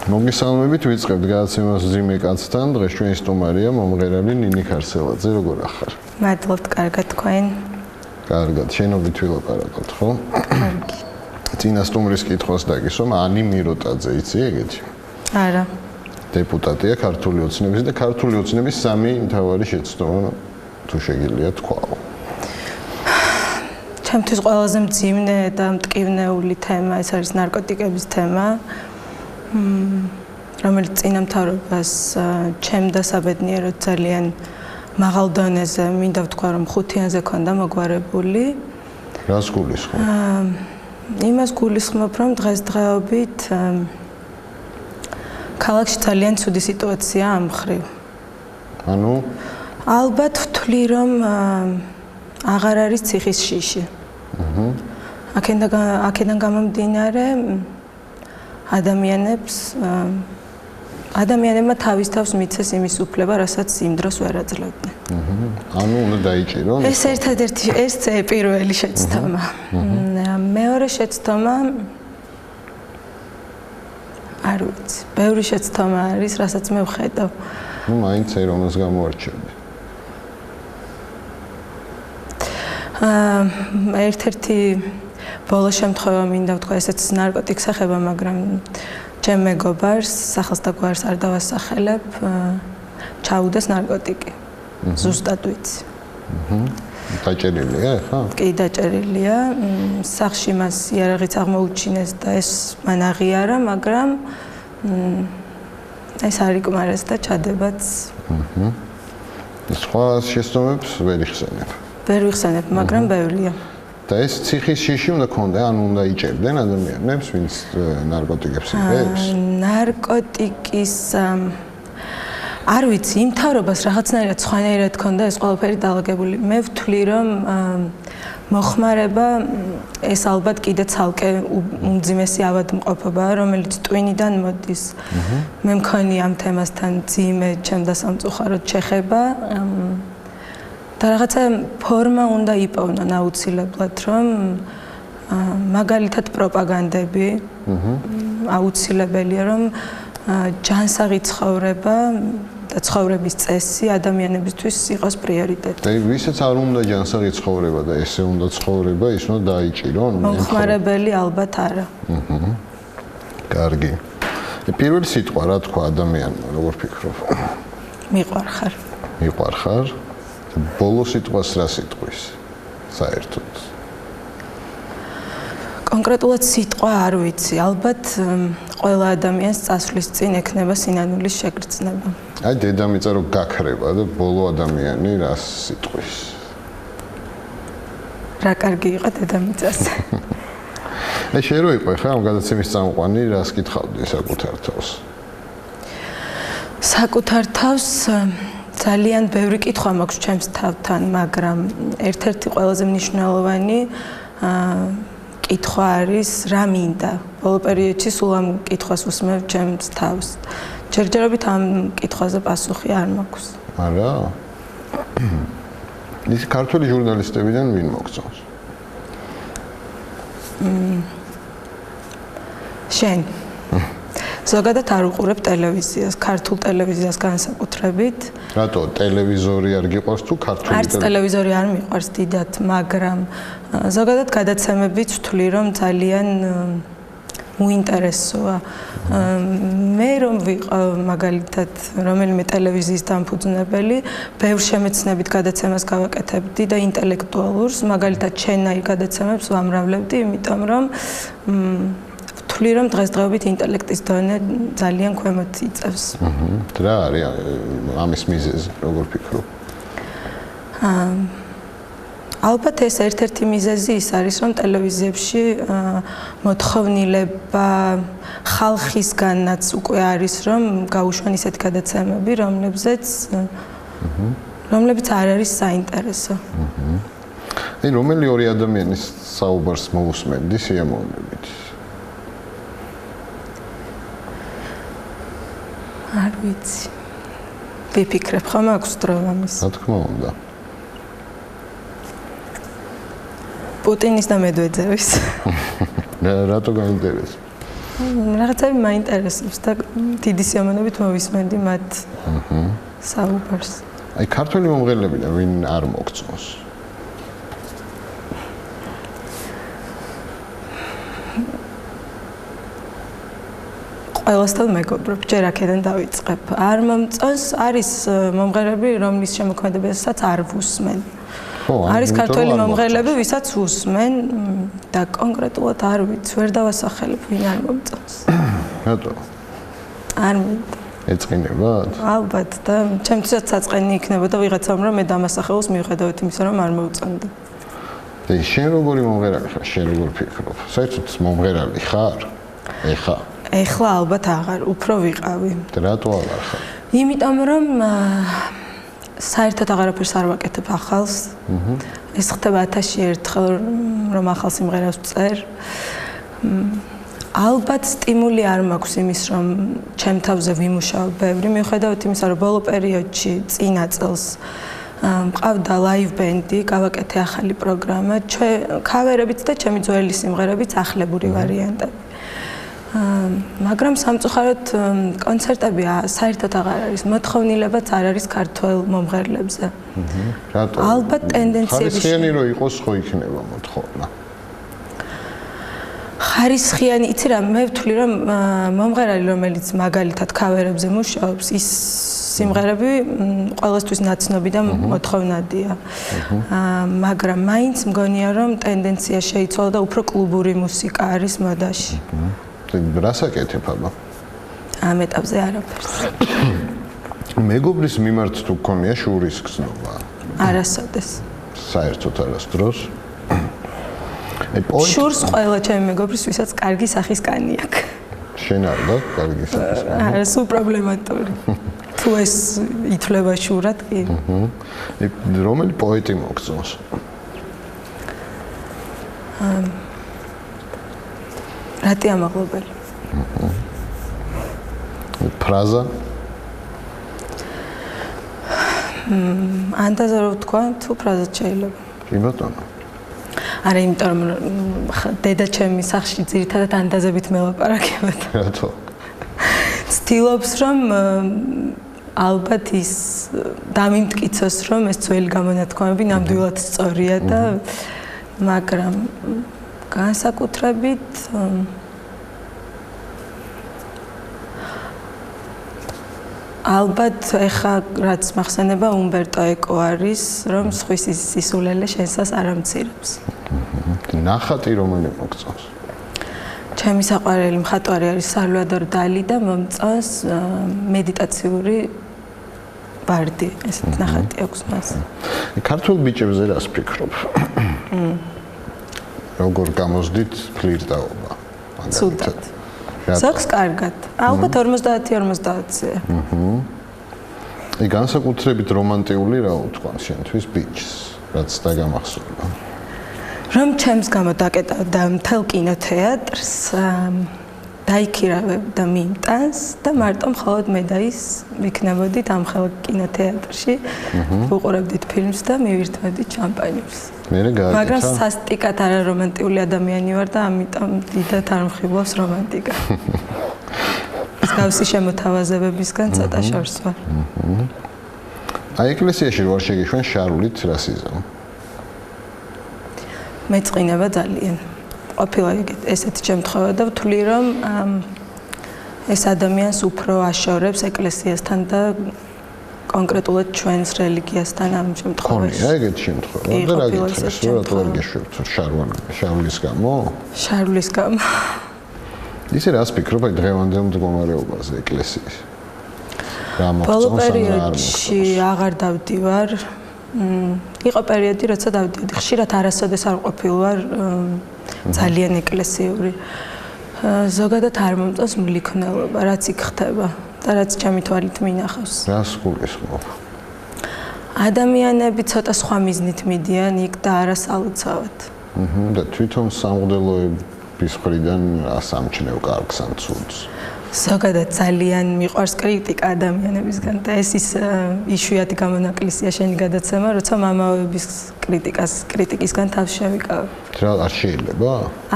მოგესალმებით, ვიწყებთ გადაცემას მძიმე კაცთან. დღეს ჩვენი სტუმარია მომღერალი ნინი ქარსელაძე. როგორ ახარ? მადლობთ, კარგად თქვენ. კარგად, შენობით ვილაპარაკოთ, ხო? კარგი. წინა სტუმრის კითხვას დაგისვამ, ანი მიროტაძე, იცი ეგეთი? არა. დეპუტატია ქართული ოცნების და ქართული ოცნების სამი მთავარი შეცდომა თუ შეგიძლია თქვაო. ჩემთვის ყველაზე მძიმე და მტკივნეული თემა ეს არის ნარკოტიკების თემა. რომელიც წინა მთავრობას ჩემ დასაბედნიეროდ ძალიან მაღალ დონეზე მინდა ვთქვა რომ 5-იანზე ქონდა მოგვარებული. რას გულისხმობ? იმას გულისხმობ რომ დღესდღეობით ქალაქში ძალიან ცუდი სიტუაცია ამ მხრივ. ანუ ალბათ ვთვლი რომ აღარ არის ციხის შიში. აქედან გამომდინარე ადამიანებმა თავის თავს მიცეს იმის უფლება, რასაც იმ დროს ვერ აძლევდნენ. ანუ უნდა დაიჭირონ. ეს ერთადერთი ეს პირველი შეცდომა. მეორე შეცდომა არ ვიცი. ბევრი შეცდომა არის, რასაც მე ვხედავ. ნუ მაინც რომას გამოარჩევდი. ერთ-ერთი ბოლო შემთხვევა მინდა ვთქვა, ესეც ნარკოტიკს ეხება, მაგრამ ჩემ მეგობარს, სახელს და გვარს არ დავასახელებ, ჩაუდეს ნარკოტიკი. ზუსტად ვიცი. დაჭერილია, ხა? კი, დაჭერილია. სახლში მას იარაღიც აღმოუჩინეს და ეს მან აღიარა, მაგრამ ეს არ იკმარეს და ჩადებაც. სხვა შეცდომებს ვერ იხსენებ. ვერ ვიხსენებ, მაგრამ ბევრია. და ეს ციხის შიში უნდა ქონდა, ანუ უნდა იჭერდნენ ადამიანებს, ვინც ნარკოტიკებს იღებს? ნარკოტიკის არ ვიცი, იმ მთავრობას რაღაცნაირად სხვანაირად ქონდა ეს ყველაფერი დაალაგებული. მე ვთვლი რომ მოხმარება ეს ალბათ კიდე ცალკე უმძიმესი ავადმყოფობაა, რომელიც ტვინიდან მოდის. მე მქონია ამ თემასთან ძიმე ჩემ დასამწუხაროდ შეხება. და რაღაცა ფორმა უნდა იპოვნონ აუცილებლად, რომ მაგალითად პროპაგანდები აუცილებელია, რომ ჯანსაღი ცხოვრება და ცხოვრების წესი ადამიანებისთვის იყოს პრიორიტეტი. და ვისაც არ უნდა ჯანსაღი ცხოვრება და ესე უნდა ცხოვრება, ის უნდა დაიჭირონ. მომხმარებელი ალბათ არა. კარგი. პირველი სიტყვა რა თქვა ადამიანმა, როგორ ფიქრობ? მიყვარხარ. მიყვარხარ? ბოლო სიტყვას რა სიტყვის? საერთოდ. კონკრეტულად სიტყვა არ ვიცი, ალბათ ყველა ადამიანს წასვლის წინ ექნება სინანულის შეგრძნება. აი დედამიწა რო გაქრება და ბოლო ადამიანი რა სიტყვის? რა კარგი იყო დედამიწაზე. აი შენ რო იყო ხა ამ გადაცემის წამყვანი, რას კითხავდი საკუთარ თავს? საკუთარ თავს ძალიან ბევრი კითხვა მაქვს ჩემს თავთან, მაგრამ ერთ-ერთი ყველაზე მნიშვნელოვანი კითხვა არის რა მინდა. ბოლო პერიოდში სულ ამ კითხვას უსმევ ჩემს თავს. ჯერჯერობით ამ კითხვაზე პასუხი არ მაქვს. არა? ის ქართული ჟურნალისტებიდან ვინ მოგწონს? შენ. ზოგადად არ უყურებ ტელევიზიას, ქართულ ტელევიზიას განსაკუთრებით. რატო ტელევიზორი არ გიყვარს თუ ქართული არც ტელევიზორი არ მიყვარს დიდად, მაგრამ ზოგადად გადაცემებიც ვთვლი რომ ძალიან უინტერესოა. მე რომ ვიყავ მაგალითად რომელიმე ტელევიზიის დამფუძნებელი, ბევრ შემეცნებით გადაცემას გავაკეთებდი და ინტელექტუალურს, მაგალითად შენაირ გადაცემებს ვამრავლებდი, იმიტომ რომ ვთვლი რომ დღესდღეობით ინტელექტის დონე ძალიან ქვემოთ იწევს. რა არის ამის მიზეზი, როგორ ფიქრობ? ალბათ ეს ერთ-ერთი მიზეზი ის არის, რომ ტელევიზიებში მოთხოვნილება ხალხისგანაც უკვე არის, რომ გაუშვან ისეთ გადაცემები, რომლებიც არ არის საინტერესო. აი რომელი ორი ადამიანის საუბარს მოусმენდი სიამოვნებით? არ ვიცი. ვიფიქრებ, ხომ აქვს დრო ამის? რა თქმა უნდა. პუტინის და მედვედევის. რატო გაინტერესებს? რაღაცები მაინტერესებს და დიდი სიამოვნებით მოვისმენდი მათ საუბარს. აი ქართველი მომღერლებიდან ვინ არ მოგწონს? ყველასთან მეგობრობ, ჯერ აქედან დავიწყებ. არ მომწონს, არის მომღერლები, რომლის შემოქმედებასაც არ ვუსმენ. არის ქართველი მომღერლები, ვისაც ვუსმენ და კონკრეტულად არ ვიცი, ვერ დავასახელებ, ვინ არ მომწონს. რატო? არ მინდა. ეწყინებათ? ალბათ და ჩემთვისაც საწყენი იქნებოდა ვიღაცამ რომ მე დამასახელოს მიუხედავად იმისა რომ არ მოვწონდა. და შენ როგორი მომღერალი ხარ? შენ როგორ ფიქრობ? საერთოდ მომღერალი ხარ? ეხლა ალბათ აღარ, უფრო ვიყავი. და რატო აღარ ხარ? იმიტომ რომ საერთოდ აღარაფერს არ ვაკეთებ ახალს. ეს ხდება 1000-ში ერთხელ რომ ახალ სიმღერას ვწერ. ალბათ სტიმული არ მაქვს იმის რომ ჩემ თავზე ვიმუშაო ბევრი მიუხედავად იმისა რომ ბოლო პერიოდში წინა წელს მყავდა live band-ი, გავაკეთე ახალი პროგრამა, ქავერებით და ჩემი ძველი სიმღერებით ახლებური ვარიანტები. მაგრამ სამწუხაროდ კონცერტები საერთოდ აღარ არის, მოთხოვნილებაც არ არის ქართველ მომღერლებზე. რატო? ალბათ ტენდენციები ხარისხიანი რო იყოს ხო იქნება მოთხოვნა. ხარისხიანი, იცი რა, მე ვთვლი რომ მომღერალი რომელიც მაგალითად ქავერებზე მუშაობს, ის სიმღერები ყველასთვის ნაცნობი და მოთხოვნადია. მაგრამ მაინც მგონია რომ ტენდენცია შეიცვალა და უფრო კლუბური მუსიკა არის მოდაში. რას აკეთებ აბა? ამ ეტაპზე არაფერს. მეგობრის მიმართ თუ გქონია შურის გზნობა? არასოდეს. საერთოდ არასდროს. შურს ყველა ჩემი მეგობრის ვისაც კარგი სახის კანი აქვს. შენ არ და კარგი სახის კანი? არა, სულ პრობლემატური. თუ ეს ითვლება შურად კი. რომელი პოეტი მოგწონს? რატი ამაღლობელი? ფრაზა? ანტაზა რო ვთქვა, თუ ფრაზად შეიძლება. კი ბატონო. არა, იმიტომ რომ დედა ჩემი სახლში ძირითადად ანდაზებით მელაპარაკებოდა. რატო? ცდილობს რომ ალბათ ის დამიმტკიცოს რომ ეს ძველი გამონათქვამები ნამდვილად სწორია და მაგრამ განსაკუთრებით ალბათ ეხა რაც მახსენება უმბერტო ეკო არის რომ სხვის სისულელე შენსას არ ამცირებს. ნახატი რომელი მოგწონს? ჩემი საყვარელი მხატვარი არის სალვადორ დალი და მომწონს მედიტაციური ბარდი, ესეთ ნახატი აქვს მას. ქართულ ბიჭებზე რას ფიქრობ? როგორ გამოსდით ფლირტაობა? ცუდად. ზოგს კარგად. ალბათ 50-50-ზე. აი განსაკუთრებით რომანტიული რა უთქვა შენთვის ბიჭს, რაც დაგამახსოვრდა. რომ ჩემს გამო დაკეტა და მთელ კინოთეატრს დაიქირავებ და მიმტანს და მარტო მხოლოდ მე და ის ვიქნებოდით ამ ხელ კინოთეატრში, ვუყურებდით ფილმს და მივირთმევდით შამპანიებს. მაგრამ სასტიკად არა რომანტიული ადამიანი ვარ და ამიტომ დიდად არ მხიბლავს რომანტიკა. მსგავსი შემოთავაზებებისგან ცოტა შორს ვარ. აი ეკლესიაში რო არ შეგიშვენ შარულით რასიზმ? მეწყინება ძალიან. ყოფილა ესეთი შემთხვევა და ვთვლი რომ ეს ადამიანს უფრო აშორებს ეკლესიასთან და კონკრეტულად ჩვენს რელიგიასთან ამ შემთხვევაში. ხონია ეგეთი შემთხვევა და რა გითხეს რომ რატო არ გეშვებთ შარულის გამო? შარულის გამო. ისე რას ფიქრობ აი დღევანდელ მდგომარეობაზე ეკლესიის? რა მოგწონს? ბოლო პერიოდში აღარ დავდივარ. იყო პერიოდი, როცა დავდიოდი. ხშირად არასოდეს არ ყოფილვარ ძალიან ეკლესიური. ზოგადად არ მომწონს მლიქნელობა, რაც იქ ხდება და რაც ჩემი თვალით მინახავს. რას გულისხმობ? ადამიანები ცოტა სხვა მიზნით მიდიან იქ და არასალოცავად. და თვითონ სამღვდელოები ჯგუფის მხრიდან ასამჩნევ კარგს ან ცუდს? ზოგადად ძალიან მიყვარს კრიტიკა ადამიანებისგან და ეს ის იშვიათი გამონაკლისია შენი გადაცემა, როცა მამაების კრიტიკისგან თავს შევიკავებ. რა არ შეიძლება?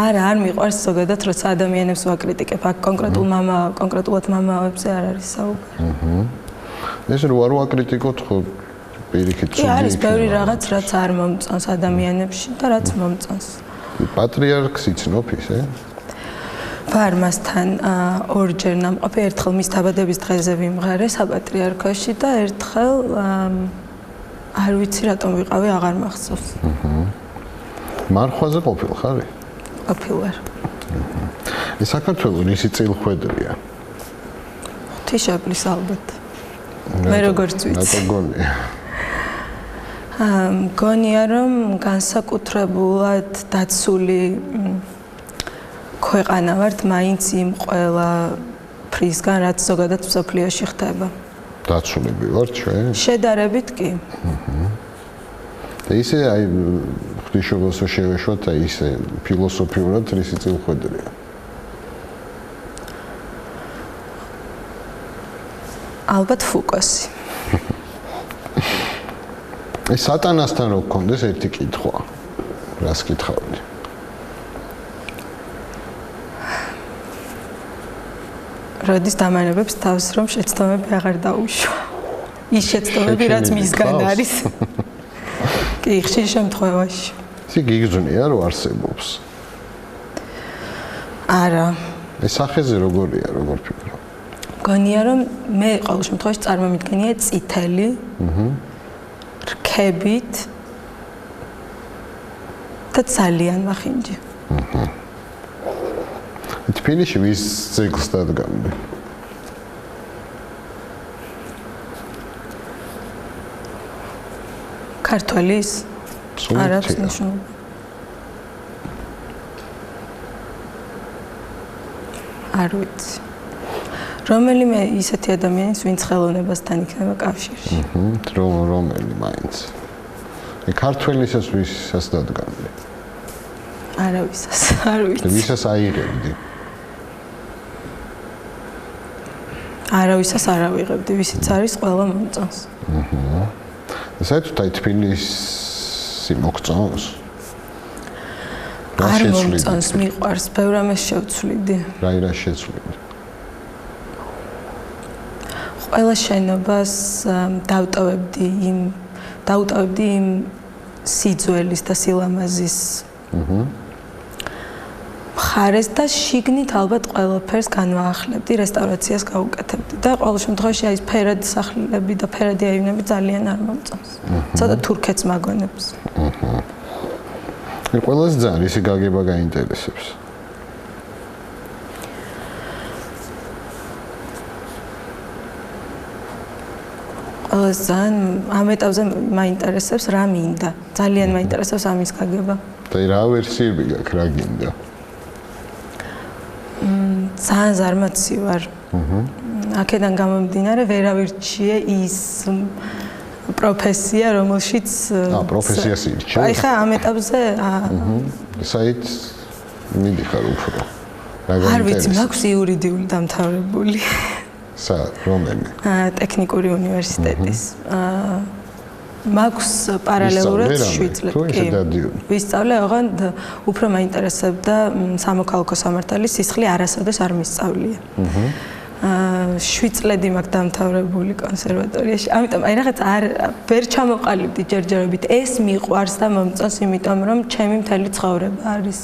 არა, არ მიყვარს ზოგადად, როცა ადამიანებს ვაკრიტიკებ. აქ კონკრეტულად მამაებზე არ არის საუბარი. ეს რო არ ვაკრიტიკოთ ხო პირიქით კი არის ბევრი რაღაც, რაც არ მომწონს ადამიანებში და რაც მომწონს. პატრიარქს იცნობ ისე? ვარ მასთან ორჯერ ნამყოფი, ერთხელ მის დაბადების დღეზე ვიმღერე საპატრიარქოში და ერთხელ არ ვიცი რატომ ვიყავი, აღარ მახსოვს. მარხვაზე ყოფილ ხარი? ყოფილ ვარ. ეს საქართველოს რისი წილხვედრია? ღვთისმშობლის ალბათ. მე როგორც ვიცი. რატო გონია? მგონია რომ განსაკუთრებულად დაცული ქვეყანა ვართ მაინც იმ ყველა ფრისგან, რაც ზოგადად მსოფლიოში ხდება. დაცულები ვართ ჩვენ? შედარებით კი. და ისე აი ღვთისმშობლოსო შევეშვათ და ისე ფილოსოფიურად რისი წილხვედრია? ალბათ ფუკოსი. ეს სატანასთან რო გქონდეს ერთი კითხვა. რას კითხავდი? როდის დამანებებს თავს რომ შეცდომები აღარ დაუშვა. ის შეცდომები რაც მისგან არის. კი, ხშირ შემთხვევაში. ისე გიგზნია რომ არსებობს. არა. ეს სახეზე როგორია, როგორ ფიქრობ? მგონია რომ მე ყოველ შემთხვევაში წარმომიდგენია წითელი. რქებით და ძალიან მახინჯი. თბილისში ვის ძეგლს დადგამდი? ქართველის? არ აქვს ნიშნულობა. არ ვიცი. რომელიმე ისეთი ადამიანის, ვინც ხელოვნებასთან იქნება კავშირში. რომელი მაინც. ქართველისას ვისაც დადგამდი? არავისას, არ ვიცი. ვისაც აიღებდი? არავისას არ ავიღებდი, ვისიც არის ყველა მომწონს. საერთოდ აი თბილისი მოგწონს? არ მომწონს, მიყვარს, ბევრ ამას შევცვლიდი. რა შეცვლიდი? ყველა შენობას დავტოვებდი იმ სიძველის და სილამაზის მხარეს და შიგნით ალბათ ყველაფერს განვაახლებდი, რესტავრაციას გავუკეთებდი და ყოველ შემთხვევაში აი ფერადი სახლები და ფერადი აივნები ძალიან არ მომწონს. ცოტა თურქეთს მაგონებს. ყველაზე ძალიან ისი გაგება გაინტერესებს. ძალიან ამ ეტაპზე მაინტერესებს რა მინდა. ძალიან მაინტერესებს ამის გაგება. და რა ვერსიები გაქვს რა გინდა? ძალიან ზარმაცი ვარ. აქედან გამომდინარე ვერავირჩიე ის პროფესია, რომელშიც პროფესიას ირჩევ. აი ხა ამ ეტაპზე საით მიდიხარ უფრო. არ ვიცი, მაქვს იურიდიული დამთავრებული. რომელი? ტექნიკური უნივერსიტეტის. მაქვს პარალელურად 7 წლები. ვისწავლე, ოღონდ უფრო მაინტერესებდა სამოქალაქო სამართალის სისხლი არასოდეს არ მისწავლია. 7 წლები მაქვს დამთავრებული კონსერვატორიაში. ამიტომ აი რაღაც ვერ ჩამოყალიბდი ჯერჯერობით. ეს მიყვარს და მომწონს, იმიტომ რომ ჩემი მთელი ცხოვრება არის.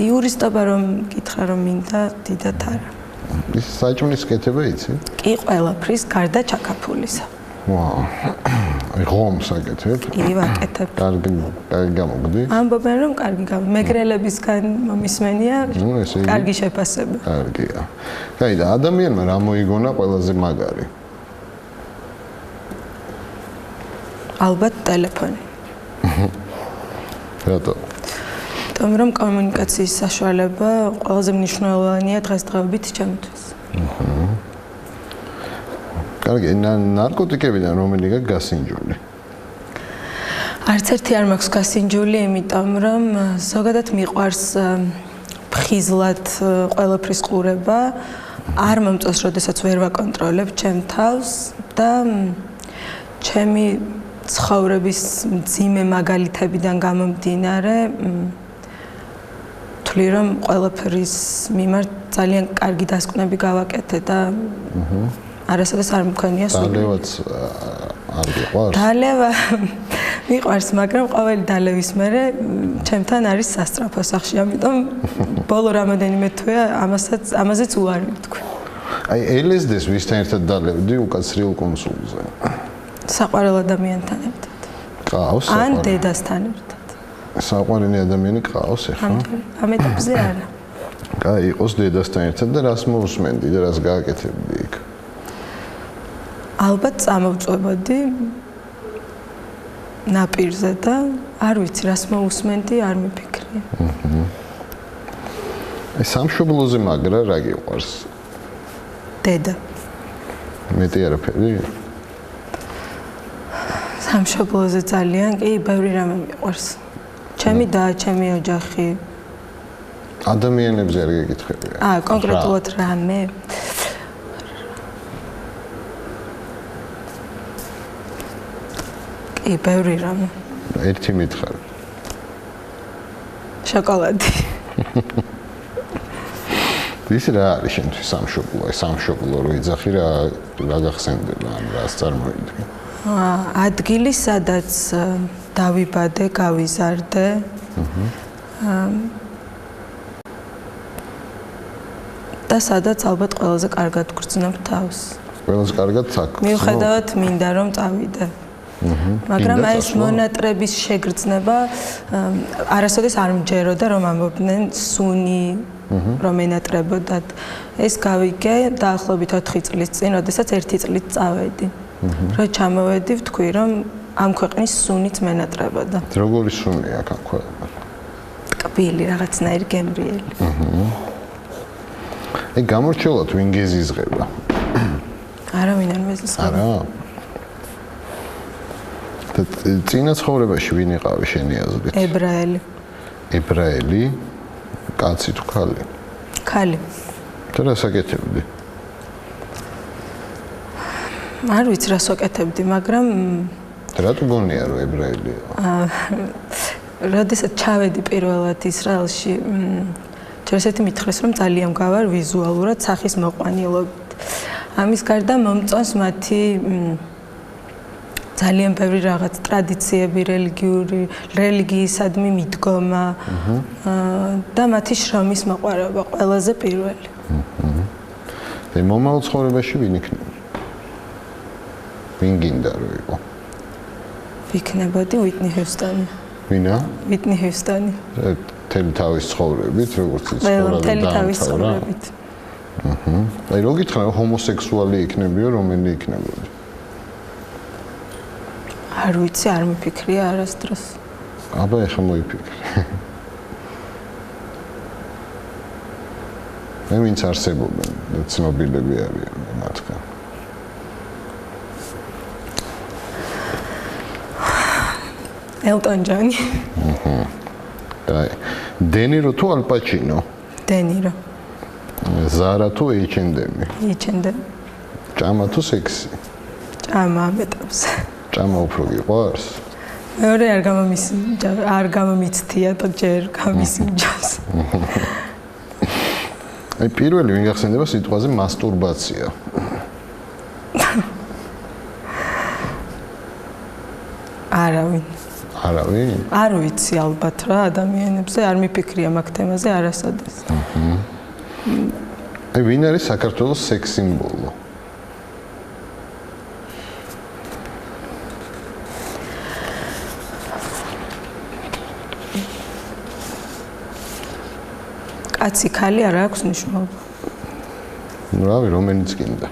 იურისტობა რომ გითხრა რომ მინდა, დიდად არა. ის საჭმლის კეთება იცი? კი, ყველაფრის გარდა ჩაკაფულისა. ვაუ. აი ღომს აკეთებ? კი, ვაკეთებ. კარგი გამოგდი? ამბობენ რომ კარგი გამო. მეგრელებისგან მომისმენია, კარგი შეფასება. კარგია. კაი და ადამიანმა რა მოიგონა ყველაზე მაგარი? ალბათ ტელეფონი. რატო? იმიტომ რომ კომუნიკაციის საშუალება ყველაზე მნიშვნელოვანია დღესდღეობით ჩემთვის. კარგი, ნარკოტიკებიდან რომელი გასინჯული? არც ერთი არ მაქვს გასინჯული, იმიტომ რომ ზოგადად მიყვარს ფხიზლად ყველაფრის ყურება, არ მომწონს, როდესაც ვერ ვაკონტროლებ ჩემ თავს და ჩემი ცხოვრების მძიმე მაგალითებიდან გამომდინარე თვლი რომ ყველაფრის მიმართ ძალიან კარგი დასკვნები გავაკეთე და არასოდეს არ მქონია სული. დალევაც არ გიყვარს? დალევა მიყვარს, მაგრამ ყოველი დალევის მერე ჩემთან არის სასწრაფო სახში, ამიტომ ბოლო რამოდენიმე თვეა ამაზეც უარი ვთქვი. აი ელესდეს ვისთან ერთად დალევდი უკაცრიელ კონსულზე? საყვარელ ადამიანთან ერთად. ყავს? ან დედასთან ერთად. საყვარელი ადამიანი ყავს ახლა? ამ ეტაპზე არა. კაი, იყოს დედასთან ერთად და რას მოусმენდი და რას გააკეთებდი იქ? ალბათ წამოვწვებოდი ნაპირზე და არ ვიცი რას მოусმენდი, არ მიფიქრია. აი სამშობლოზე მაგრა რა გიყვარს? დედა. მეტი არაფერი? სამშობლოზე ძალიან კი ბევრი რამე მიყვარს. ჩემი და ჩემი ოჯახი. ადამიანებზე არ გეკითხებია? კონკრეტულად რამე? კი, ბევრი რამე. ერთი მითხარ. შოკოლადი. ის რა არის შენთვის სამშობლო? აი სამშობლო რო იძახი რა გახსენდება, ან რას წარმოიდგენ? ადგილი, სადაც დავიბადე, გავიზარდე. და სადაც ალბათ ყველაზე კარგად გრძნობ თავს. ყველაზე კარგად აქ. მიუხედავად მინდა რომ წავიდე. მაგრამ აი ეს მონატრების შეგრძნება არასოდეს არ მჯეროდა რომ ამბობდნენ სუნი რომ ენატრებოდათ. ეს გავიგე დაახლოებით 4 წლის წინ, როდესაც 1 წლით წავედი. რო ჩამოვედი, ვთქვი რომ ამ ქვეყნის სუნიც მენატრებოდა. როგორი სუნია აქ ამ ქვეყანაში? ტკბილი, რაღაცნაირი გემრიელი. აი გამორჩეულად ვინ გეზიზღება? არავინ არ მეზიზღება. არა. და წინა ცხოვრებაში ვინ იყავი შენი აზრით? ებრაელი. ებრაელი? კაცი თუ ქალი? ქალი. და რას აკეთებდი? არ ვიცი რას ვაკეთებდი, მაგრამ რატო გონია რომ ებრაელია? როდესაც ჩავედი პირველად ისრაელში, ჯერჯერობით მითხრეს რომ ძალიან გავარ ვიზუალურად სახის მოყვანილობით. ამის გარდა მომწონს მათი ძალიან ბევრი რაღაც ტრადიციები, რელიგიისადმი მიდგომა და მათი შრომის მოყვარება ყველაზე პირველი. აი მომავალ ცხოვრებაში ვინ იქნება? ვინ გინდა რომ იყო? ვიქნებოდი უიტნი ჰიუსტონი. ვინა? უიტნი ჰიუსტონი. თელი თავის ცხოვრებით, როგორც იცხოვრა და თელი თავის ცხოვრებით. აი რო გითხრა ჰომოსექსუალი იქნებიო, რომელი იქნებოდი? არ ვიცი, არ მიფიქრია არასდროს. აბა ეხლა მოიფიქრე. მე ვინც არსებობენ, ცნობილები არიან მათგან. ელტონ ჯონი. და დენირო თუ ალ პაჩინო? დენირო. ზარა თუ ეიჩენდემი? ეიჩენდემი. ჭამა თუ სექსი? ჭამა მეტავს. ჭამა უფრო გიყვარს? მეორე არ გამომიცდია და ჯერ გამისინჯოს. აი პირველი ვინ გახსენდება სიტყვაზე მასტურბაცია? არავინ. არავინ? არ ვიცი ალბათ რა ადამიანებზე არ მიფიქრია მაგ თემაზე არასოდეს. აი ვინ არის საქართველოს სექს სიმბოლო? კაცი ქალი არ აქვს მნიშვნელობა. რავი, რომელიც გინდა.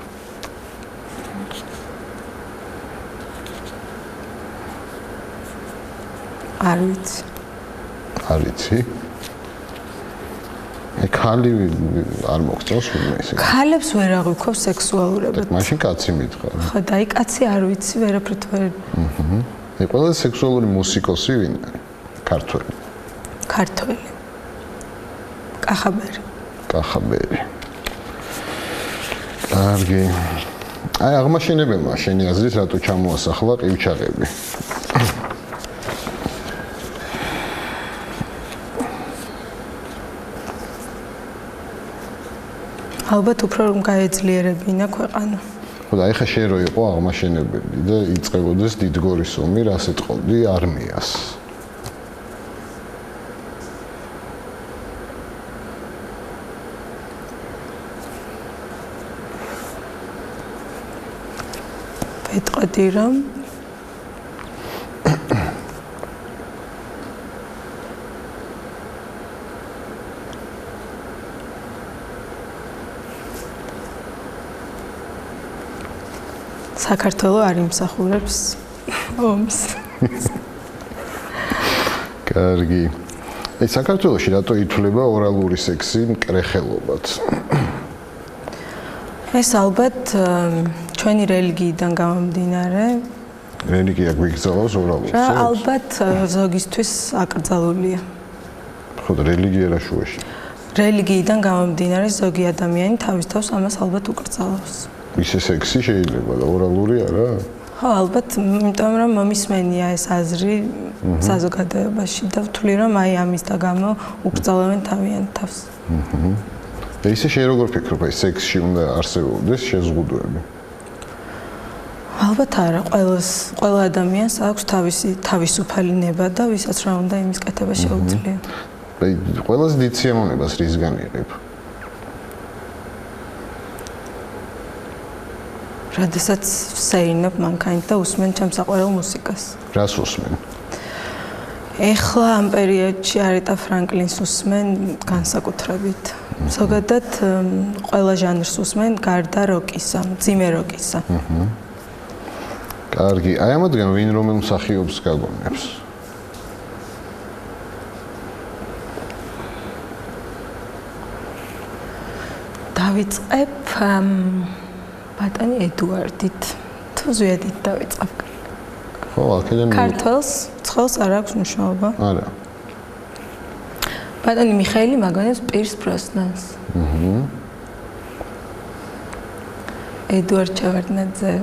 არ ვიცი. არ ვიცი. ქალი არ მოგწონს ვინმე ისე. ქალებს ვერ აღვიქოს სექსუალურობად. მაშინ კაცი მითხარ. ხო, და აი კაცი არ ვიცი, ვერაფრით ვერ. ყველაზე სექსუალური მუსიკოსი ვინ არის? ქართველი. ქართველი. კახაბერი. კახაბერი. კარგი. აი აღმაშენებელმა შენი აზრით რატო ჩამოასახლა ყივჩაღები? ალბათ უფრო რომ გაეძლიერებინა ქვეყანა. ხო და ეხა შენ რო იყო აღმაშენებელი და იწყებოდეს დიდგორის ომი, რას ეთყობდი არმიას? ვეთყოდი რომ საქართველოს არ იმსახურებს ომს. კარგი. აი საქართველოში რატო ითვლება ორალური სექსი მკრეხელობად? ეს ალბათ ჩვენი რელიგიიდან გამომდინარე. რელიგია გვიგზავნოს ორალურ რა სექსს? ალბათ ზოგისთვის აკრძალულია. ხო და რელიგია რა შუაში? რელიგიიდან გამომდინარე ზოგი ადამიანი თავის თავს ამას ალბათ უკრძალავს. ისე სექსი შეიძლება და ორალური არა? ხო, ალბათ, იმიტომ რომ მომისმენია ეს აზრი საზოგადოებაში და ვთვლი რომ აი ამის და გამო უკრძალავენ თავიანთ თავს. და ისე შენ როგორ ფიქრობ, აი სექსში უნდა არსებობდეს შეზღუდვები? ალბათ არა, ყველა ადამიანს აქვს თავისი თავისუფალი ნება და ვისაც რა უნდა იმის კეთება შეუძლია. აი ყველაზე დიდ სიამოვნებას რისგან იღებ? როდესაც ვსეირნობ მანქანით და უსმენ ჩემს საყვარელ მუსიკას. რას უსმენ? ეხლა ამ პერიოდში არეტა ფრანკლინს უსმენ განსაკუთრებით. ზოგადად ყველა ჟანრს უსმენ გარდა როკისა, მძიმე როკისა. კარგი, აი ამათგან ვინ რომელ მსახიობს გაგონებს? დავიწყებ ბატონი ედუარდით. თუ ზვიადით დავიწყებ. ხო, აქედან ქართველს ცხელს არ აქვს მნიშვნელობა. არა. ბატონი მიხეილი მაგონებს პირს ბროსნანს. ედუარდ ჩავარდნაძე.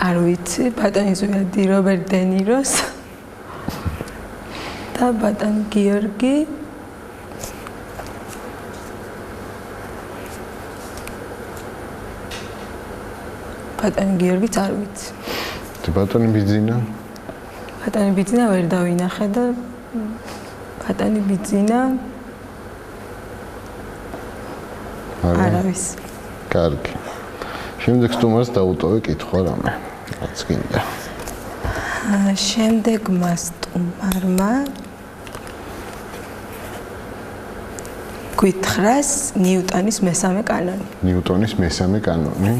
არ ვიცი, ბატონი ზვიადი რობერტ დე ნიროს და ბატონი გიორგი ბატონი გიორგიც არ ვიცი. ბატონი ბიძინა? ბატონი ბიძინა ვერ დავინახე და ბატონი ბიძინა არავის. კარგი. შემდეგ სტუმარს დაუტოვე კითხვა რამე. რაც გინდა. შემდეგმა სტუმარმა გითხრას ნიუტონის მესამე კანონი. ნიუტონის მესამე კანონი.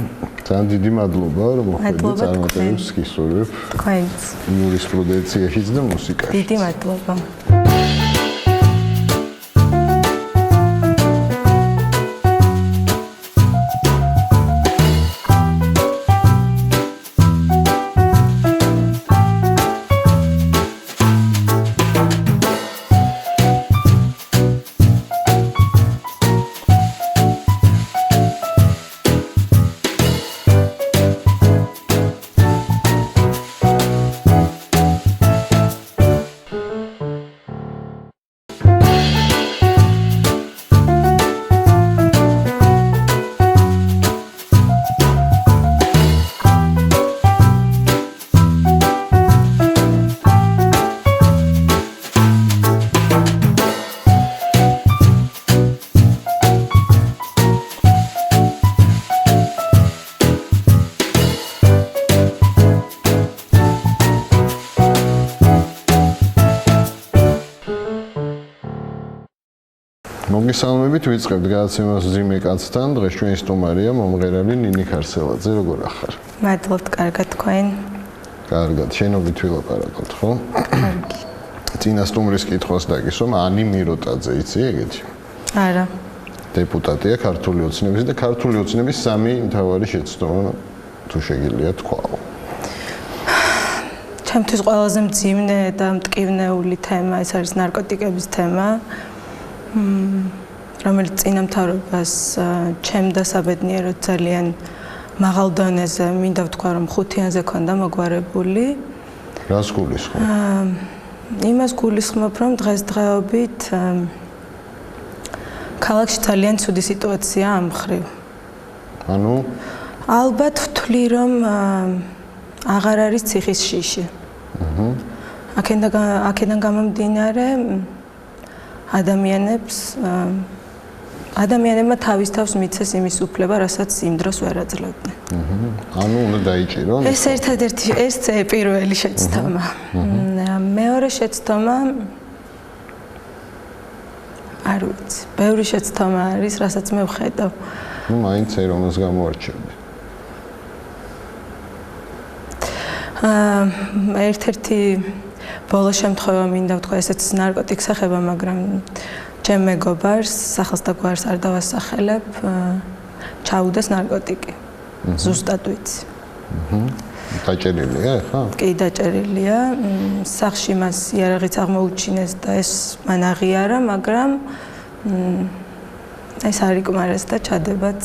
ძალიან დიდი მადლობა რომ მოხვედით წარმატებებს გისურვებ. თქვენც. იურისპრუდენციაშიც და მუსიკაში. დიდი მადლობა. მოგესალმებით, ვიწყებთ გადაცემას მძიმე კაცთან. დღეს ჩვენი სტუმარია მომღერალი ნინი ქარსელაძე. როგორ ახარ? მადლობთ, კარგად თქვენ. კარგად, შენობით ვილაპარაკოთ, ხო? კარგი. წინა სტუმრის კითხვას დაგისვამ, ანი მიროტაძე, იცი ეგეთი? არა. დეპუტატია ქართული ოცნების და ქართული ოცნების სამი მთავარი შეცდომა თუ შეგიძლია თქვაო. ჩემთვის ყველაზე მძიმე და მტკივნეული თემა ეს არის ნარკოტიკების თემა. რომელიც წინამთავრობას ჩემდა საბედნიეროდ ძალიან მაღალ დონეზე მინდა ვთქვა რომ 5-იანზე ქონდა მოგვარებული. რას გულისხმობ? იმას გულისხმობ რომ დღესდღეობით ქალაქში ძალიან ცუდი სიტუაცია ამ მხრივ. ანუ ალბათ ვთვლი რომ აღარ არის ციხის შიში. აქედან გამომდინარე ადამიანებმა თავის თავს მიცეს იმის უფლება, რასაც იმ დროს ვერ აძლევდნენ. ანუ უნდა დაიჭირონ. ეს ერთადერთი ეს პირველი შეცდომა. მეორე შეცდომა არ ვიცი. ბევრი შეცდომა არის, რასაც მე ვხედავ. ნუ მაინც რომელს გამოარჩევდი. ერთ-ერთი ბოლო შემთხვევა მინდა ვთქვა, ესეც ნარკოტიკს ეხება, მაგრამ ჩემ მეგობარს, სახელს და გვარს არ დავასახელებ, ჩაუდეს ნარკოტიკი. ზუსტად ვიცი. დაჭერილია ხა? კი, დაჭერილია. სახლში მას იარაღიც აღმოუჩინეს და ეს მან აღიარა, მაგრამ ეს არ იკმარეს და ჩადებაც.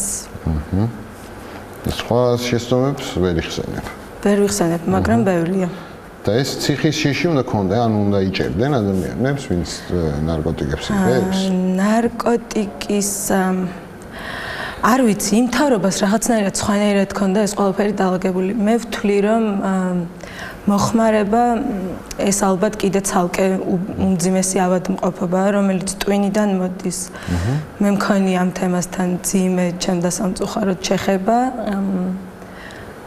სხვა შეცდომებს ვერ იხსენებ. ვერ ვიხსენებ, მაგრამ ბევრია. და ეს ციხის შიში უნდა ქონდა, ანუ უნდა იჭერდნენ ადამიანებს, ვინც ნარკოტიკებს იღებს? ნარკოტიკის არ ვიცი, იმ თავრობას რაღაცნაირად სხვანაირად ქონდა ეს ყველაფერი დაალაგებული. მე ვთვლი რომ მოხმარება ეს ალბათ კიდე ცალკე უმძიმესი ავადმყოფობაა, რომელიც ტვინიდან მოდის. მე მქონი ამ თემასთან ძიმე ჩემ და სამწუხაროდ შეხება.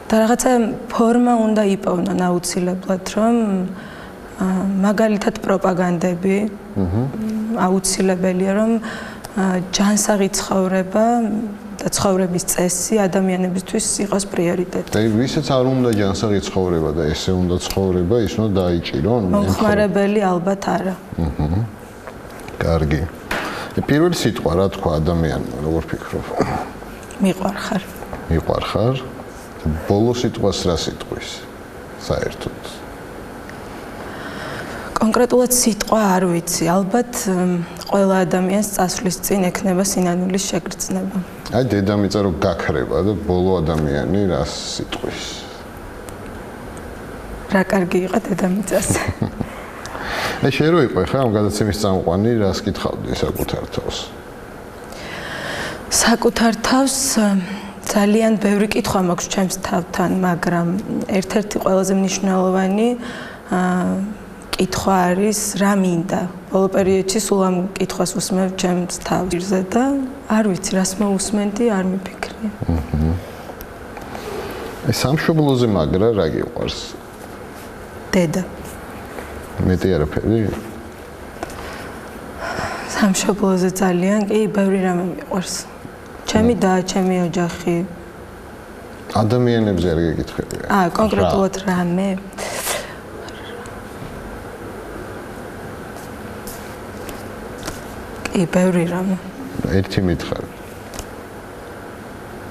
და რაღაცა ფორმა უნდა იპოვნონ აუცილებლად, რომ მაგალითად პროპაგანდები აუცილებელია, რომ ჯანსაღი ცხოვრება და ცხოვრების წესი ადამიანებისთვის იყოს პრიორიტეტი. და ვისაც არ უნდა ჯანსაღი ცხოვრება და ესე უნდა ცხოვრება, ის უნდა დაიჭირონ. მომხმარებელი ალბათ არა. კარგი. პირველი სიტყვა რა თქვა ადამიანმა, როგორ ფიქრობ? მიყვარხარ. მიყვარხარ? ბოლო სიტყვას რა სიტყვის? საერთოდ. კონკრეტულად სიტყვა არ ვიცი, ალბათ ყველა ადამიანს წასვლის წინ ექნება სინანულის შეგრძნება. აი დედამიწა რო გაქრება და ბოლო ადამიანი რას სიტყვის? რა კარგი იყო დედამიწას. აი შენ რო იყო ხა ამ გადაცემის წამყვანი, რას კითხავდი საკუთარ თავს? საკუთარ თავს ძალიან ბევრი კითხვა მაქვს ჩემს თავთან, მაგრამ ერთ-ერთი ყველაზე მნიშვნელოვანი კითხვა არის რა მინდა. ბოლო პერიოდში სულ ამ კითხვას უსმევ ჩემს თავზე და არ ვიცი რას მოусმენდი, არ მიფიქრია. აი სამშობლოზე მაგრა რა გიყვარს? დედა. მეტი არაფერი? სამშობლოზე ძალიან კი ბევრი რამე მიყვარს. ჩემი და ჩემი ოჯახი. ადამიანებზე არ გეკითხები? კონკრეტულად რამე? კი, ბევრი რამე. ერთი მითხარი.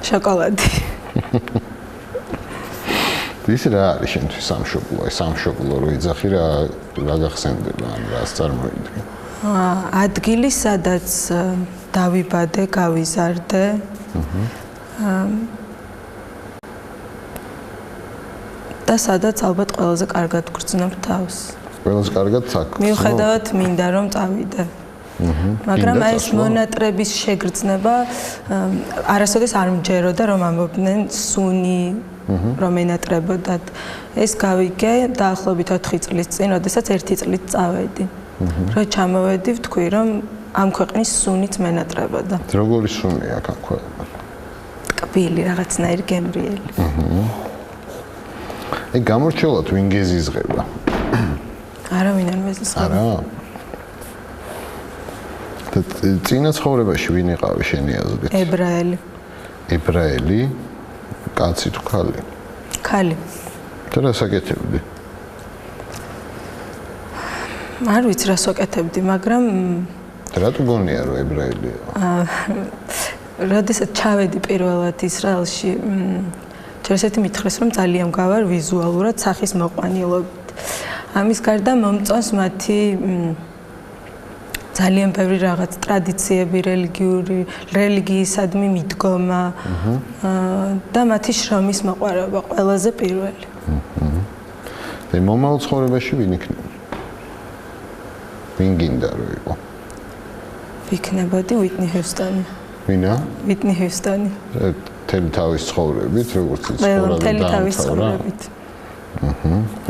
შოკოლადი. ის რა არის შენთვის სამშობლო? აი სამშობლო რო იძახი რა გახსენდება, ან რას წარმოიდგენ? ადგილი, სადაც დავიბადე, გავიზარდე. და სადაც ალბათ ყველაზე კარგად გრძნობ თავს. ყველაზე კარგად საქმე. მიუხედავად მინდა რომ წავიდე. მაგრამ ეს მონატრების შეგრძნება არასოდეს არ მჯეროდა რომ ამბობდნენ სუნი რომ ენატრებოდათ. ეს გავიგე დაახლოებით 4 წლის წინ, როდესაც 1 წლით წავედი. რო ჩამოვედი, ვთქვი რომ ამ ქვეყნის სუნით მენატრებოდა. როგორი სუნია აქ ქვეყანა? კბილი, რაღაცნაირი გემრიელი. აი გამორჩეულად ვინ გეზიზღება? არავინ არ მეზიზღება. არა. და წინა ცხოვრებაში ვინ იყავი შენი აზრით? ებრაელი. ებრაელი? კაცი თუ ქალი? ქალი. და რას აკეთებდი? არ ვიცი რას ვაკეთებდი, მაგრამ რატო გონია რომ ებრაელია? როდესაც ჩავედი პირველად ისრაელში, ჯერჯერობით მითხრეს რომ ძალიან გავარ ვიზუალურად სახის მოყვანილობით. ამის გარდა მომწონს მათი ძალიან ბევრი რაღაც ტრადიციები, რელიგიისადმი მიდგომა და მათი შრომის მოყვარება ყველაზე პირველი. და მომავალ ცხოვრებაში ვინ იქნება? ვინ გინდა რომ იყო? ვიქნებოდი უიტნი ჰიუსტონი. ვინა? უიტნი ჰიუსტონი. თელი თავის ცხოვრებით, როგორც ის თელი თავის ცხოვრებით.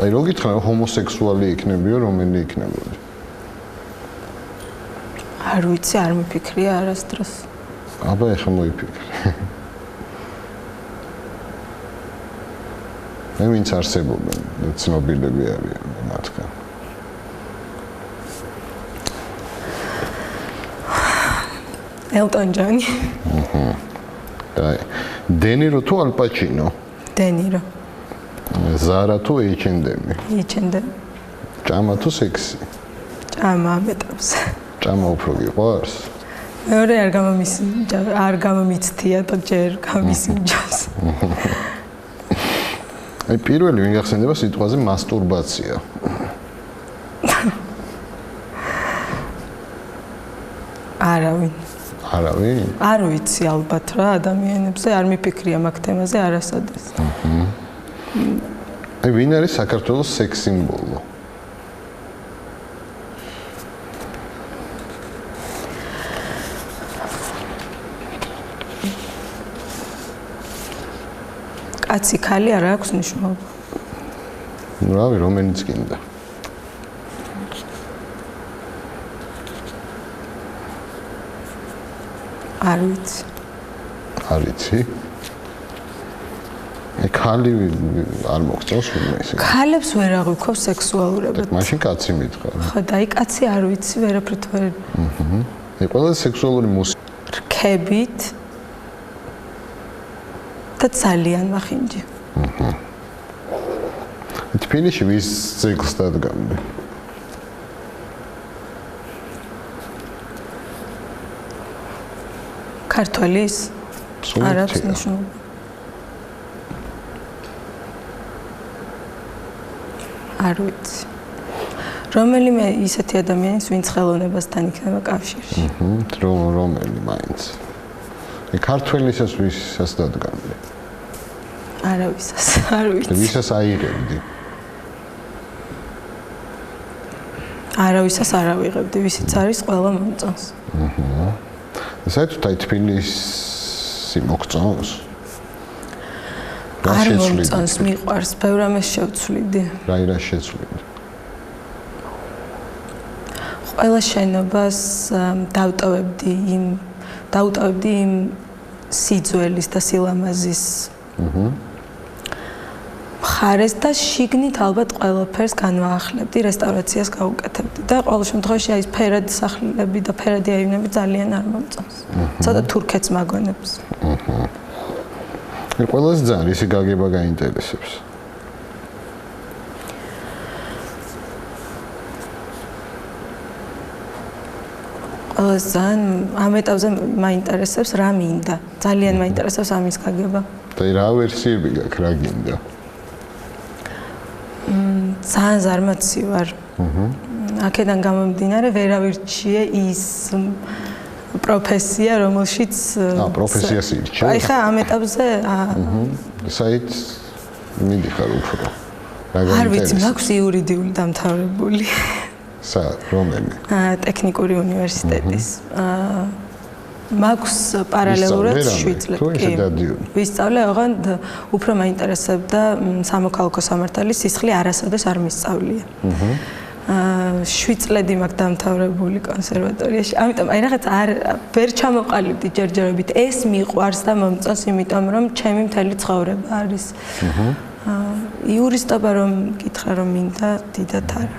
აი რო გითხრა ჰომოსექსუალი იქნებიო, რომელი იქნებოდი? არ ვიცი, არ მიფიქრია არასდროს. აბა ეხლა მოიფიქრე. მე ვინც არსებობენ, ცნობილები არიან მათგან. ელტონ ჯონი. და დენირო თუ ალ პაჩინო? დენირო. ზარა თუ ეიჩენდემი? ეიჩენდემი. ჭამა თუ სექსი? ჭამა მეტავს. ჭამა უფრო გიყვარს? მეორე არ გამომიცდია და ჯერ გამისიმჯავს. აი პირველი ვინ გახსენდება სიტყვაზე მასტურბაცია? არავინ. არავინ? არ ვიცი ალბათ რა ადამიანებზე არ მიფიქრია მაგ თემაზე არასოდეს. აი ვინ არის საქართველოს სექს სიმბოლო? კაცი ქალი არ აქვს მნიშვნელობა. რავი, რომელიც გინდა. არ ვიცი. არ ვიცი. ქალი არ მოგწონს ვინმე ისე. ქალებს ვერ აღვიქოს სექსუალურობად. მაშინ კაცი მითხრა. ხო, და აი კაცი არ ვიცი, ვერაფრით ვერ. აი ყველაზე სექსუალური მუსიკა. რქებით და ძალიან მახინჯი. თბილისში ვის ძეგლს დადგამდი? ქართველის? არ აქვს მნიშვნელობა. არ ვიცი. რომელიმე ისეთი ადამიანის, ვინც ხელოვნებასთან იქნება კავშირში. რომელი მაინც. ქართველისას ვისაც დადგამდი? არავისას, არ ვიცი. ვისაც აიღებდი? არავისას არ ავიღებდი, ვისიც არის ყველა მომწონს. საერთოდ აი თბილისი მოგწონს? არ მომწონს, მიყვარს, ბევრ ამას შევცვლიდი. რა შეცვლიდი? ყველა შენობას დავტოვებდი იმ სიძველის და სილამაზის მხარეს და შიგნით ალბათ ყველაფერს განვაახლებდი, რესტავრაციას გავუკეთებდი და ყოველ შემთხვევაში აი ეს ფერადი სახლები და ფერადი აივნები ძალიან არ მომწონს. ცოტა თურქეთს მაგონებს. ყველაზე ძალიან ისე გაგება გაინტერესებს. ყველაზე ძალიან ამ ეტაპზე მაინტერესებს რა მინდა. ძალიან მაინტერესებს ამის გაგება. და რა ვერსიები გაქვს რა გინდა? ძალიან ზარმაცი ვარ. აქედან გამომდინარე ვერავირჩიე ის პროფესია, რომელშიც პროფესიას ირჩევ. აი ხა ამ ეტაპზე საით მიდიხარ უფრო. არ ვიცი, მაქვს იურიდიული დამთავრებული. რომელი? ტექნიკური უნივერსიტეტის. მაქვს პარალელურად 7 წლები. ვისწავლე, ოღონდ უფრო მაინტერესებდა სამოქალაქო სამართალის სისხლი არასოდეს არ მისწავლია. 7 წლები მაქვს დამთავრებული კონსერვატორიაში. ამიტომ აი რაღაც ვერ ჩამოყალიბდი ჯერჯერობით. ეს მიყვარს და მომწონს, იმიტომ რომ ჩემი მთელი ცხოვრება არის. იურისტობა რომ გითხრა რომ მინდა, დიდად არა.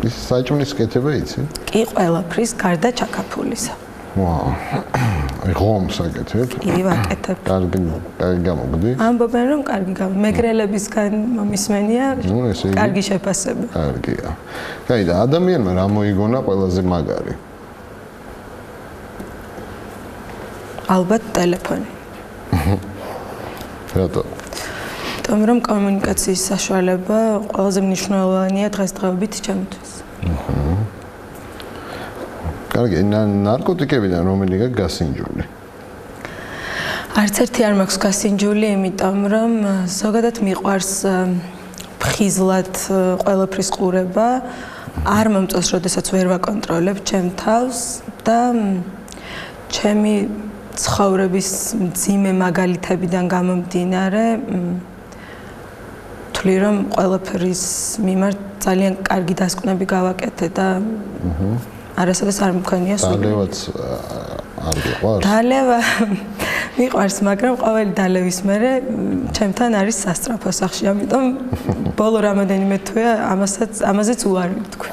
ის საჭმლის კეთება იცი? კი, ყველაფრის გარდა ჩაკაფულისა. ვაუ. აი ღომს აკეთებ? კი, ვაკეთებ. კარგი გამოგდი? ამბობენ რომ კარგი გამო. მეგრელებისგან მომისმენია, კარგი შეფასება. კარგია. კაი და ადამიანმა რა მოიგონა ყველაზე მაგარი? ალბათ ტელეფონი. რატო? იმიტომ რომ კომუნიკაციის საშუალება ყველაზე მნიშვნელოვანია დღესდღეობით ჩემთვის. კარგი, ნარკოტიკებიდან რომელიღა გასინჯული? არც ერთი არ მაქვს გასინჯული, იმიტომ რომ ზოგადად მიყვარს ფხიზლად ყველაფრის ყურება, არ მომწონს, როდესაც ვერ ვაკონტროლებ ჩემ თავს და ჩემი ცხოვრების მძიმე მაგალითებიდან გამომდინარე ვთვლი რომ ყველაფრის მიმართ ძალიან კარგი დასკვნები გავაკეთე და არასოდეს არ მქონია სულ. დალევაც არ გიყვარს? დალევა მიყვარს, მაგრამ ყოველი დალევის მერე ჩემთან არის სასწრაფო სახში, ამიტომ ბოლო რამოდენიმე თვეა ამაზეც უარი ვთქვი.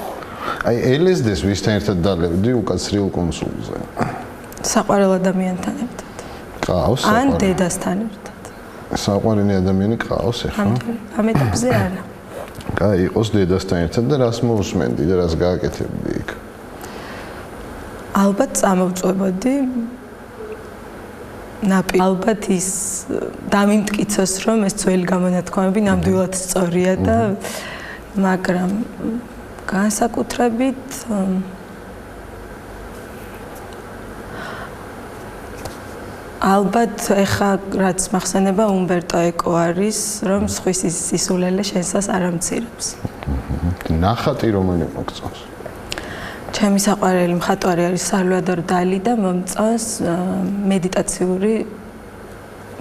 აი LSD-ს ვისთან ერთად დალევდი უკაცრიელ კონსულზე? საყვარელ ადამიანთან ერთად. ყავს ან დედასთან ერთად. საყვარელი ადამიანი ყავს ახლა? ამ ეტაპზე არა. კაი, იყოს დედასთან ერთად და რას მოусმენდი და რას გააკეთებდი იქ? ალბათ წამოვწვებოდი ალბათ ის დამიმტკიცოს რომ ეს ძველი გამონათქვამები ნამდვილად სწორია და მაგრამ განსაკუთრებით ალბათ ეხა რაც მახსენება უმბერტო ეკო არის რომ სხვისი სისულელე შენსას არ ამცირებს. ნახატი რომელი მოგწონს? ჩემი საყვარელი მხატვარი არის სალვადორ დალი და მომწონს მედიტაციური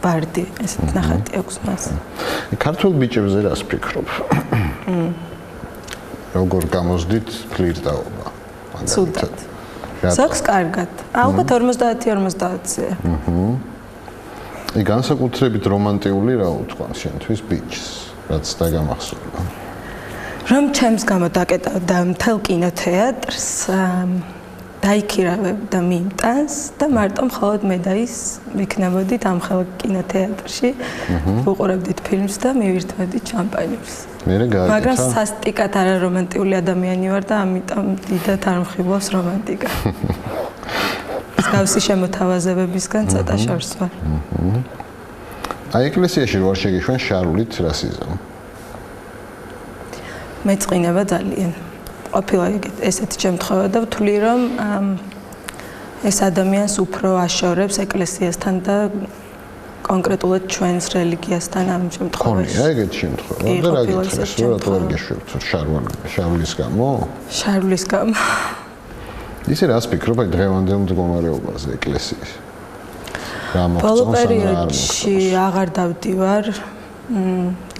ვარდი, ესეთ ნახატი აქვს მას. ქართულ ბიჭებზე რას ფიქრობ? როგორ გამოსდით ფლირტაობა? ცუდად. ზოგს კარგად. ალბათ 50-50-ზე. აი განსაკუთრებით რომანტიული რა უთქვამს შენთვის ბიჭს, რაც დაგამახსოვდა? რომ ჩემს გამო დაკეტავდა მთელ კინოთეატრს, დაიქირავებ და მიმტანს და მარტო მხოლოდ მე და ის ვიქნებოდით ამ ხელ კინოთეატრში, ვუყურებდით ფილმს და მივირთმევდით შამპანიებს. მაგრამ სასტიკად არარომანტიული ადამიანი ვარ და ამიტომ დიდად არ მხიბლავს რომანტიკა. მსგავსი შემოთავაზებებისგან ცოტა შორს ვარ. აი ეკლესიაში რო არ შეგიშვენ შარულით რასიზმი? მეწყინება ძალიან. ყოფილა ესეთი შემთხვევა და ვთვლი რომ ეს ადამიანს უფრო აშორებს ეკლესიასთან და კონკრეტულად ჩვენს რელიგიასთან ამ შემთხვევაში. ხონია ეგეთი შემთხვევა და რა გითხარს, რატო არ გეშვებთ შარვლის გამო? შარვლის გამო. ისე რას ფიქრობ აი დღევანდელ მდგომარეობაზე ეკლესიის? რა მოგწონს? ბოლო პერიოდში აღარ დავდივარ.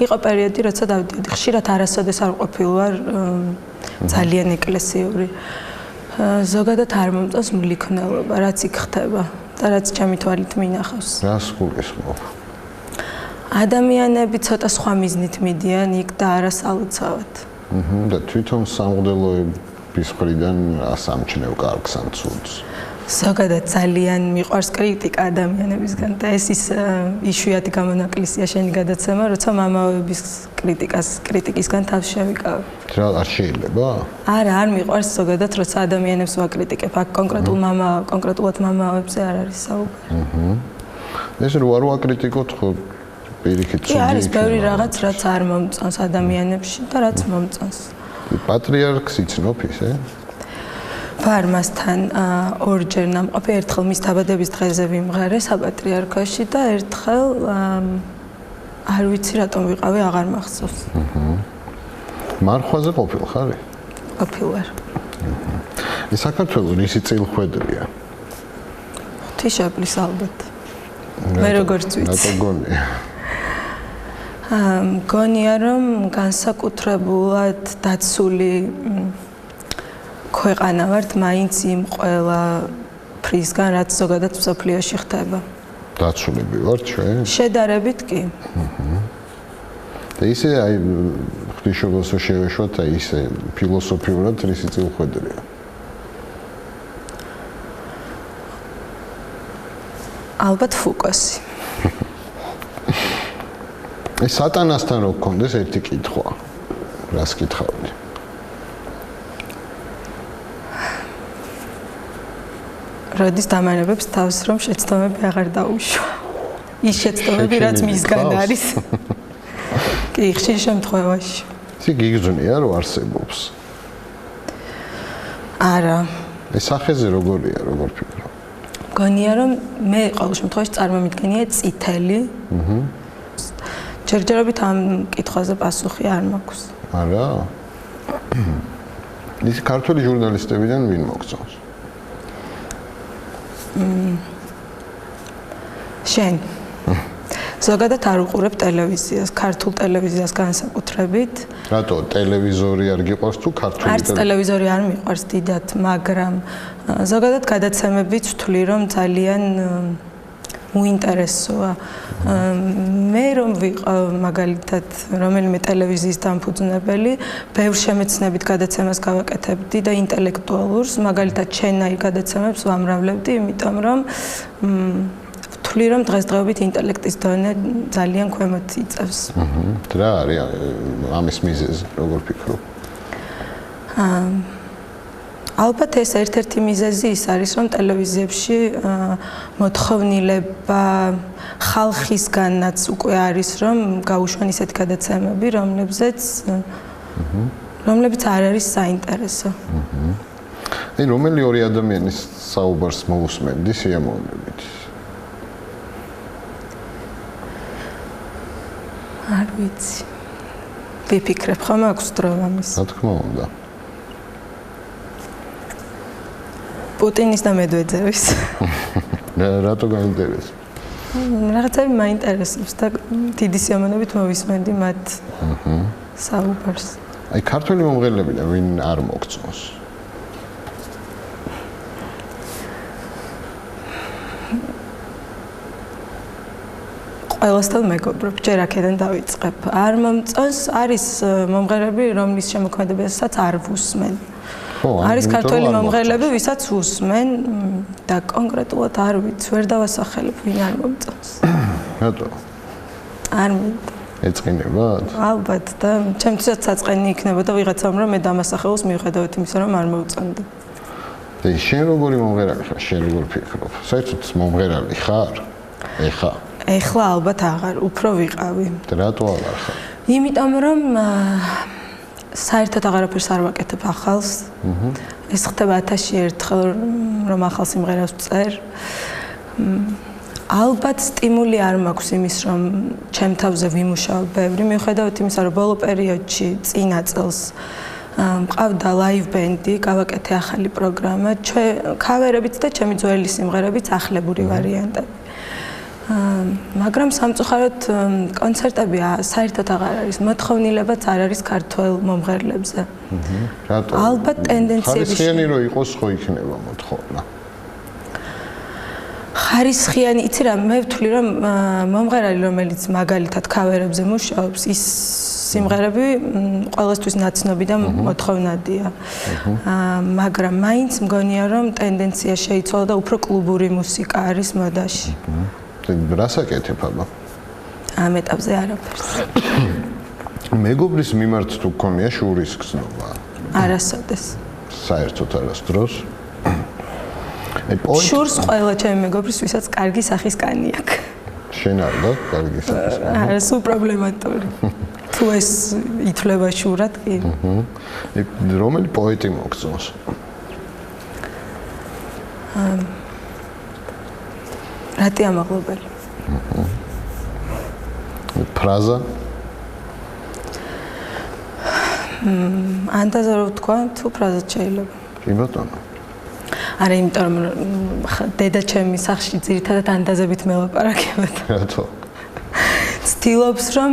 იყო პერიოდი, როცა დავდიოდი. ხშირად არასოდეს არ ყოფილვარ ძალიან ეკლესიური. ზოგადად არ მომწონს მლიქნელობა, რაც იქ ხდება და რაც ჩემი თვალით მინახავს. რას გულისხმობ? ადამიანები ცოტა სხვა მიზნით მიდიან იქ და არასალოცავად. და თვითონ სამღვდელოების მხრიდან ასამჩნევ კარგს ან ცუდს. ზოგადად ძალიან მიყვარს კრიტიკა ადამიანებისგან და ეს ის იშვიათი გამონაკლისია შენი გადაცემა, როცა მამაოების კრიტიკისგან თავს შევიკავებ. რა არ შეიძლება? არა, არ მიყვარს ზოგადად, როცა ადამიანებს ვაკრიტიკებ. აქ კონკრეტულად მამაოებზე არ არის საუბარი. ეს რო არ ვაკრიტიკოთ, ხო პირიქით ცუდი. არის ბევრი რაღაც, რაც არ მომწონს ადამიანებში და რაც მომწონს. პატრიარქს იცნობ ისე? ვარ მასთან ორჯერ ნამყოფი, ერთხელ მის დაბადების დღეზე ვიმღერე საპატრიარქოში და ერთხელ არ ვიცი რატომ ვიყავი, აღარ მახსოვს. მარხვაზე ყოფილ ხარ? ყოფილ ვარ. საქართველოს რისი წილხვედრია? ღვთისმშობლის ალბათ. მე როგორც ვიცი. რატო გონია? გონია რომ განსაკუთრებულად დაცული ქვეყანა ვართ მაინც იმ ყველა ფრისგან, რაც ზოგადად მსოფლიოში ხდება. დაცულები ვართ ჩვენ? შედარებით კი. და ისე აი ღვთისმშობელსო შევეშვათ, აი ისე ფილოსოფიურად რისი წილხვედრია? ალბათ ფუკოსი. ეს სატანასთან რო გქონდეს ერთი კითხვა. რას კითხავდი? როდის დამანებებს თავს რომ შეცდომები აღარ დაუშვა. ის შეცდომები რაც მისგან არის. კი, ხშირ შემთხვევაში. ისე გიგზნია რომ არსებობს. არა. ეს სახეზე როგორია, როგორ ფიქრობ? მგონია რომ მე ყოველ შემთხვევაში წარმომიდგენია წითელი. ჯერჯერობით ამ კითხვაზე პასუხი არ მაქვს. არა. ის ქართული ჟურნალისტებიდან ვინ მოგწონს? შენ. ზოგადად არ უყურებ ტელევიზიას, ქართულ ტელევიზიას განსაკუთრებით. რატო ტელევიზორი არ გიყვარს თუ ქართული არც ტელევიზორი არ მიყვარს დიდად, მაგრამ ზოგადად გადაცემებიც ვთვლი რომ ძალიან უინტერესოა. მე რომ ვიყავ მაგალითად რომელიმე ტელევიზიის დამფუძნებელი, ბევრ შემეცნებით გადაცემას გავაკეთებდი და ინტელექტუალურს, მაგალითად ჩენაირ გადაცემებს ვამრავლებდი, იმიტომ რომ ვთვლი რომ დღესდღეობით ინტელექტის დონე ძალიან ქვემოთ იწევს. რა არის ამის მიზეზი, როგორ ფიქრობ? ალბათ ეს ერთ-ერთი მიზეზი ის არის, რომ ტელევიზიებში მოთხოვნილება ხალხისგანაც უკვე არის, რომ გაუშვან ისეთი გადაცემები, რომლებიც არ არის საინტერესო. აი, რომელი ორი ადამიანის საუბარს მოусმენდი სიამოვნებით? არ ვიცი. ვიფიქრებ ხომ აქვს დრო ამის. რა თქმა უნდა. პუტინის და მედვედევის. რატო გაინტერესებს? რაღაცები მაინტერესებს და დიდი სიამოვნებით მოვისმენდი მათ საუბარს. აი, ქართული მომღერლებიდან ვინ არ მოგწონს? ყველასთან მეგობრობ, ჯერ აქედან დავიწყებ. არ მომწონს, არის მომღერლები, რომლის შემოქმედებასაც არ ვუსმენ. არის ქართველი მომღერლები, ვისაც ვუსმენ და კონკრეტულად არ ვიცი, ვერ დავასახელებ, ვინ არ მომწონს. რატო? არ მინდა. ეწყინებათ? ალბათ და ჩემთვისაც საწყენი იქნებოდა ვიღაცამ რომ მე დამასახელოს მიუხედავად იმისა რომ არ მოვწონდა. და შენ როგორი მომღერალი ხარ? შენ როგორ ფიქრობ? საერთოდ მომღერალი ხარ? ეხლა ალბათ აღარ, უფრო ვიყავი. და რატო აღარ ხარ? იმიტომ რომ საერთოდ აღარაფერს არ ვაკეთებ ახალს. ეს ხდება 1000-ში ერთხელ რომ ახალ სიმღერას ვწერ. ალბათ სტიმული არ მაქვს იმის რომ ჩემ თავზე ვიმუშაო ბევრი, მიუხედავად იმისა რომ ბოლო პერიოდში წინა წელს მყავდა ლაივ ბენდი, გავაკეთე ახალი პროგრამა, ქავერებით და ჩემი ძველი სიმღერებით ახლებური ვარიანტები. მაგრამ სამწუხაროდ კონცერტები საერთოდ აღარ არის, მოთხოვნილებაც არ არის ქართველ მომღერლებზე. რატო? ალბათ ტენდენციები ხარისხიანი რო იყოს, ხო იქნება მოთხოვნა. ხარისხიანი, იცი რა, მე ვთვლი რომ მომღერალი რომელიც მაგალითად ქავერებზე მუშაობს, ის სიმღერები ყოველთვის ნაცნობი და მოთხოვნადია. მაგრამ მაინც მგონია რომ ტენდენცია შეიცვალა და უფრო კლუბური მუსიკა არის მოდაში. რას აკეთებ აბა? ამ ეტაპზე არაფერს. მეგობრის მიმართ თუ გქონია შურის გზნობა? არასოდეს. საერთოდ არასდროს. შურს ყველა ჩემი მეგობრის, ვისაც კარგი სახის კანი აქვს. შენ არ გაქვს კარგი სახის კანი? არა, სულ პრობლემატური. თუ ეს ითვლება შურად, კი. რომელი პოეტი მოგწონს? რატი ამაღლობელი. ფრაზა? ანტაზა რო ვთქვა, თუ ფრაზა შეიძლება. კი ბატონო. არა, იმიტომ რომ დედა ჩემი სახში ძირითადად ანტაზებით მელაპარაკებოდა. რატო? ცდილობს რომ